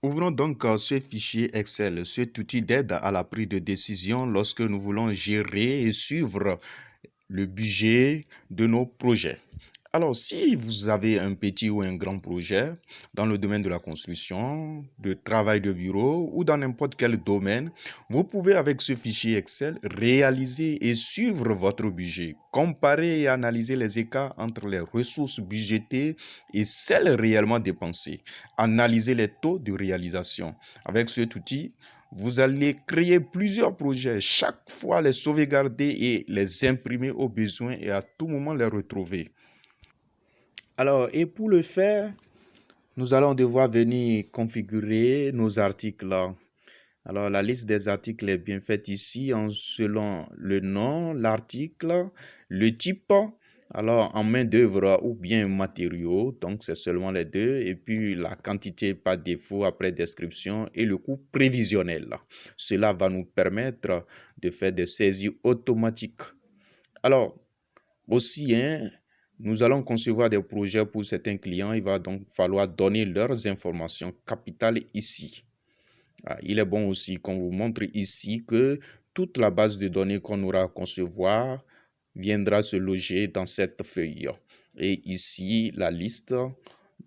Ouvrons donc ce fichier Excel, cet outil d'aide à la prise de décision lorsque nous voulons gérer et suivre le budget de nos projets. Alors, si vous avez un petit ou un grand projet dans le domaine de la construction, de travail de bureau ou dans n'importe quel domaine, vous pouvez avec ce fichier Excel réaliser et suivre votre budget, comparer et analyser les écarts entre les ressources budgétées et celles réellement dépensées, analyser les taux de réalisation. Avec cet outil, vous allez créer plusieurs projets, chaque fois les sauvegarder et les imprimer au besoin et à tout moment les retrouver. Alors, et pour le faire, nous allons devoir venir configurer nos articles. Alors, la liste des articles est bien faite ici selon le nom, l'article, le type, alors en main-d'œuvre ou bien matériaux, donc c'est seulement les deux, et puis la quantité par défaut après description et le coût prévisionnel. Cela va nous permettre de faire des saisies automatiques. Alors, aussi, nous allons concevoir des projets pour certains clients. Il va donc falloir donner leurs informations capitales ici. Il est bon aussi qu'on vous montre ici que toute la base de données qu'on aura à concevoir viendra se loger dans cette feuille. Et ici, la liste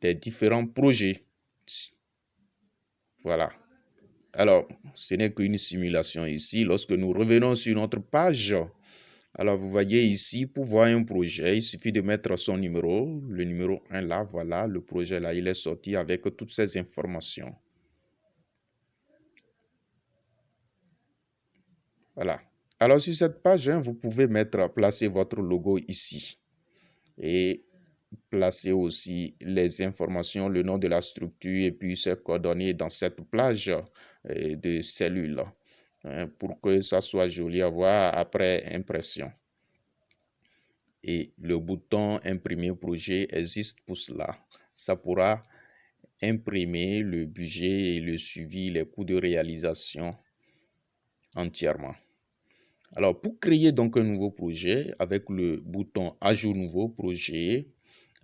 des différents projets. Voilà. Alors, ce n'est qu'une simulation ici. Lorsque nous revenons sur notre page, alors vous voyez ici, pour voir un projet, il suffit de mettre son numéro, le numéro 1 là, voilà, le projet là, il est sorti avec toutes ces informations. Voilà. Alors sur cette page, vous pouvez placer votre logo ici et placer aussi les informations, le nom de la structure et puis ses coordonnées dans cette plage de cellules pour que ça soit joli à voir après impression. Et le bouton imprimer projet existe pour cela. Ça pourra imprimer le budget et le suivi, les coûts de réalisation entièrement. Alors, pour créer donc un nouveau projet, avec le bouton Ajout nouveau projet,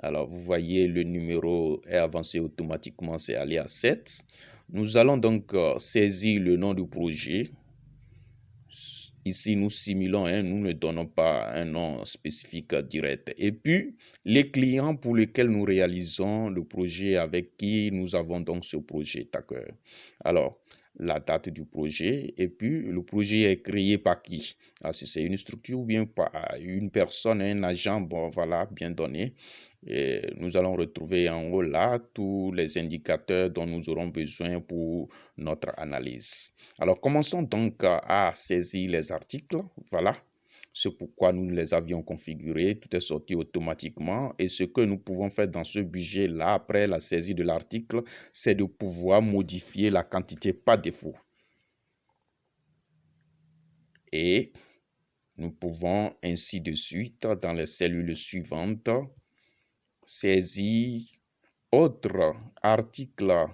alors vous voyez le numéro est avancé automatiquement, c'est allé à 7. Nous allons donc saisir le nom du projet. Ici, nous simulons, nous ne donnons pas un nom spécifique direct. Et puis, les clients pour lesquels nous réalisons le projet, avec qui nous avons donc ce projet. Alors, la date du projet et puis le projet est créé par qui? Si c'est une structure ou bien par une personne, un agent, bon voilà, bien donné. Et nous allons retrouver en haut là tous les indicateurs dont nous aurons besoin pour notre analyse. Alors commençons donc à saisir les articles. Voilà. C'est pourquoi nous les avions configurés, tout est sorti automatiquement et ce que nous pouvons faire dans ce budget-là après la saisie de l'article, c'est de pouvoir modifier la quantité par défaut. Et nous pouvons ainsi de suite, dans les cellules suivantes, saisir autres articles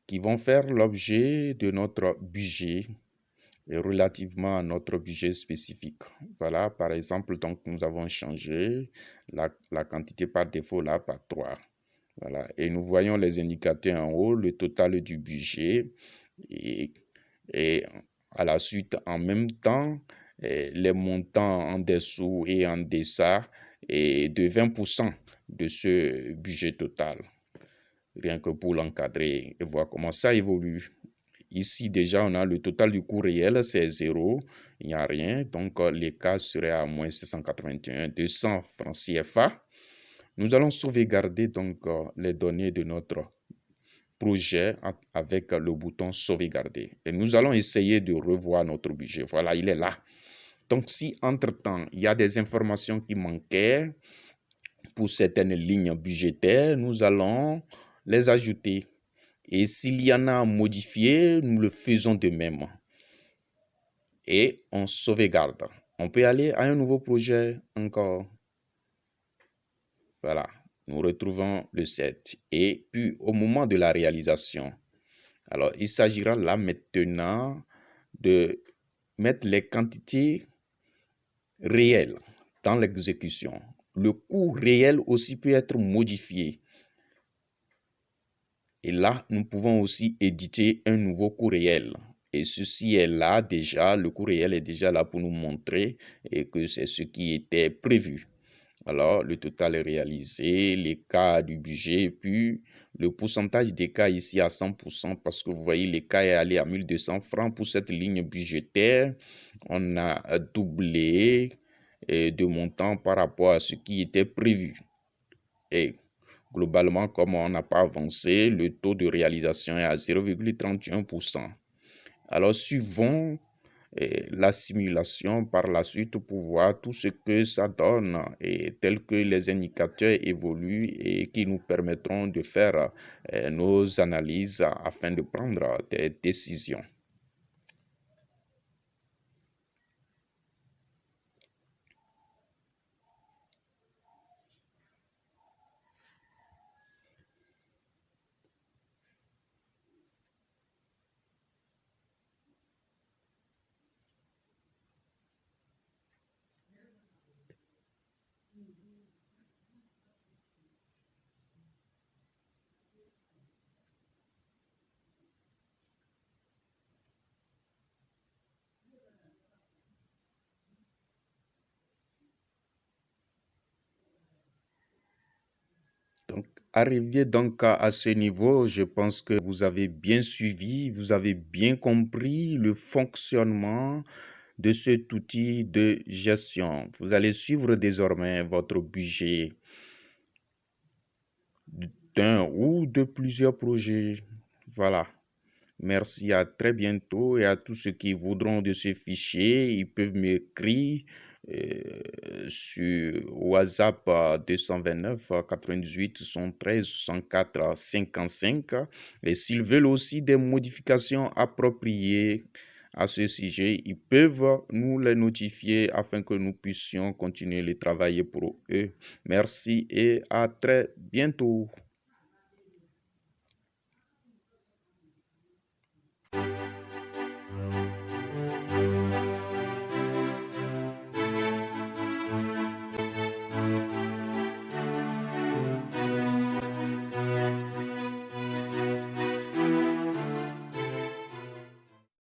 qui vont faire l'objet de notre budget et relativement à notre budget spécifique. Voilà, par exemple, donc nous avons changé la quantité par défaut là par 3. Voilà, et nous voyons les indicateurs en haut, le total du budget et à la suite, en même temps, les montants en dessous et en deçà et de 20% de ce budget total. Rien que pour l'encadrer et voir comment ça évolue. Ici, déjà, on a le total du coût réel, c'est 0, il n'y a rien. Donc, l'écart serait à moins 781, 200 francs CFA. Nous allons sauvegarder donc les données de notre projet avec le bouton sauvegarder. Et nous allons essayer de revoir notre budget. Voilà, il est là. Donc, si entre-temps, il y a des informations qui manquaient pour certaines lignes budgétaires, nous allons les ajouter. Et s'il y en a à modifier, nous le faisons de même. Et on sauvegarde. On peut aller à un nouveau projet encore. Voilà, nous retrouvons le 7. Et puis, au moment de la réalisation, alors il s'agira là maintenant de mettre les quantités réelles dans l'exécution. Le coût réel aussi peut être modifié. Et là, nous pouvons aussi éditer un nouveau courriel. Et ceci est là déjà, le courriel est déjà là pour nous montrer que c'est ce qui était prévu. Alors, le total est réalisé, les cas du budget, puis le pourcentage des cas ici à 100% parce que vous voyez, les cas est allé à 1200 francs pour cette ligne budgétaire. On a doublé de montant par rapport à ce qui était prévu. Et globalement, comme on n'a pas avancé, le taux de réalisation est à 0,31%. Alors, suivons la simulation par la suite pour voir tout ce que ça donne et tel que les indicateurs évoluent et qui nous permettront de faire nos analyses afin de prendre des décisions. Donc, arrivé donc à ce niveau, je pense que vous avez bien suivi, vous avez bien compris le fonctionnement de cet outil de gestion. Vous allez suivre désormais votre budget d'un ou de plusieurs projets. Voilà. Merci, à très bientôt et à tous ceux qui voudront de ce fichier, ils peuvent m'écrire sur WhatsApp 229 98 73 64 55 et s'ils veulent aussi des modifications appropriées à ce sujet, ils peuvent nous les notifier afin que nous puissions continuer le travail pour eux. Merci et à très bientôt.